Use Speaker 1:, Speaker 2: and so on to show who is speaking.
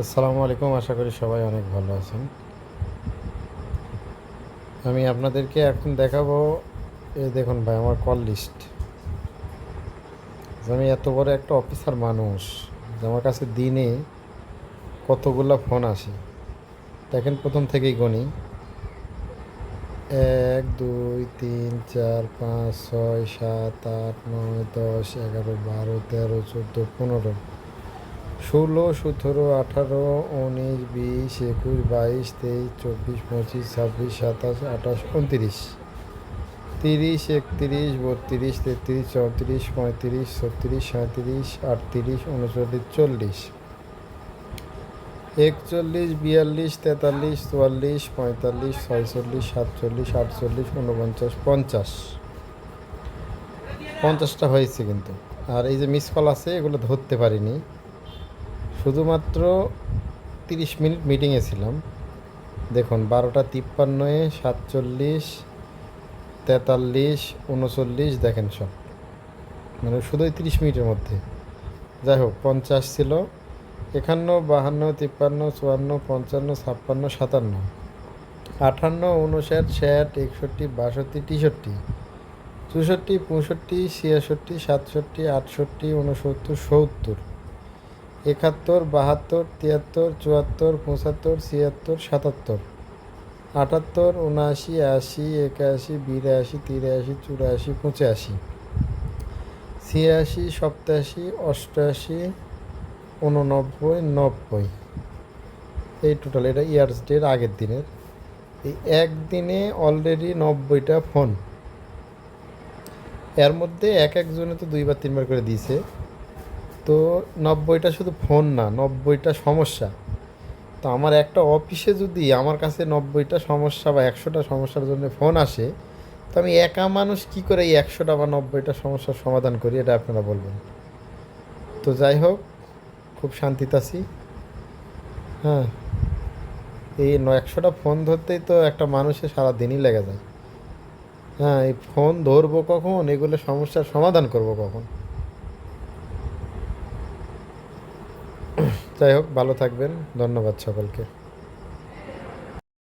Speaker 1: আসসালামু আলাইকুম। আশা করি সবাই অনেক ভালো আছেন। আমি আপনাদেরকে এখন দেখাবো, এই দেখুন ভাই আমার কল লিস্ট। আমি এত বড় একটা অফিসার মানুষ যে আমার কাছে দিনে কতগুলা ফোন আসে। দেখেন প্রথম থেকেই গণি: 1 2 3 4 5 6 7 8 9 10 11 12 13 14 15 16 17 18 19 20 21 22 23 24 25 26 27 28 29 30 31 32 33 34 35 36 37 38 39 40 41 42 43 44 45 46 47 48 49 50 50টা হয়েছে কিন্তু। আর এই যে মিস কল আছে এগুলো ধরতে পারিনি, শুধুমাত্র 30 মিনিট মিটিংয়ে ছিলাম। দেখুন 12টা 53 47 43 39 দেখেন সব, মানে শুধুই 30 মিনিটের মধ্যে। যাই হোক 50 ছিল, 51 52 53 54 55 56 57 58 59 60 61 62 63 64 65 66 67 68 69 70 71 72 73 74 75 76 77 78 79 80 81 82 83 84 85 86 87 88 89 90। এই টোটাল, এটা ইয়ার্স ডের আগের দিনের। এই একদিনে অলরেডি 90টা ফোন। এর মধ্যে এক একজনে তো 2বার 3বার করে দিয়েছে। তো 90টা শুধু ফোন না, 90টা সমস্যা। তো আমার একটা অফিসে যদি আমার কাছে 90টা সমস্যা বা 100টা সমস্যার জন্য ফোন আসে, তো আমি একা মানুষ কী করে এই 100টা বা 90টা সমস্যার সমাধান করি, এটা আপনারা বলবেন। তো যাই হোক, খুব শান্তিতে আছি। হ্যাঁ, এই 100টা ফোন ধরতেই তো একটা মানুষের সারা দিনই লেগে যায়। হ্যাঁ, এই ফোন ধরবো কখন, এগুলো সমস্যার সমাধান করব কখন। যাই হোক, ভালো থাকবেন। ধন্যবাদ সকলকে।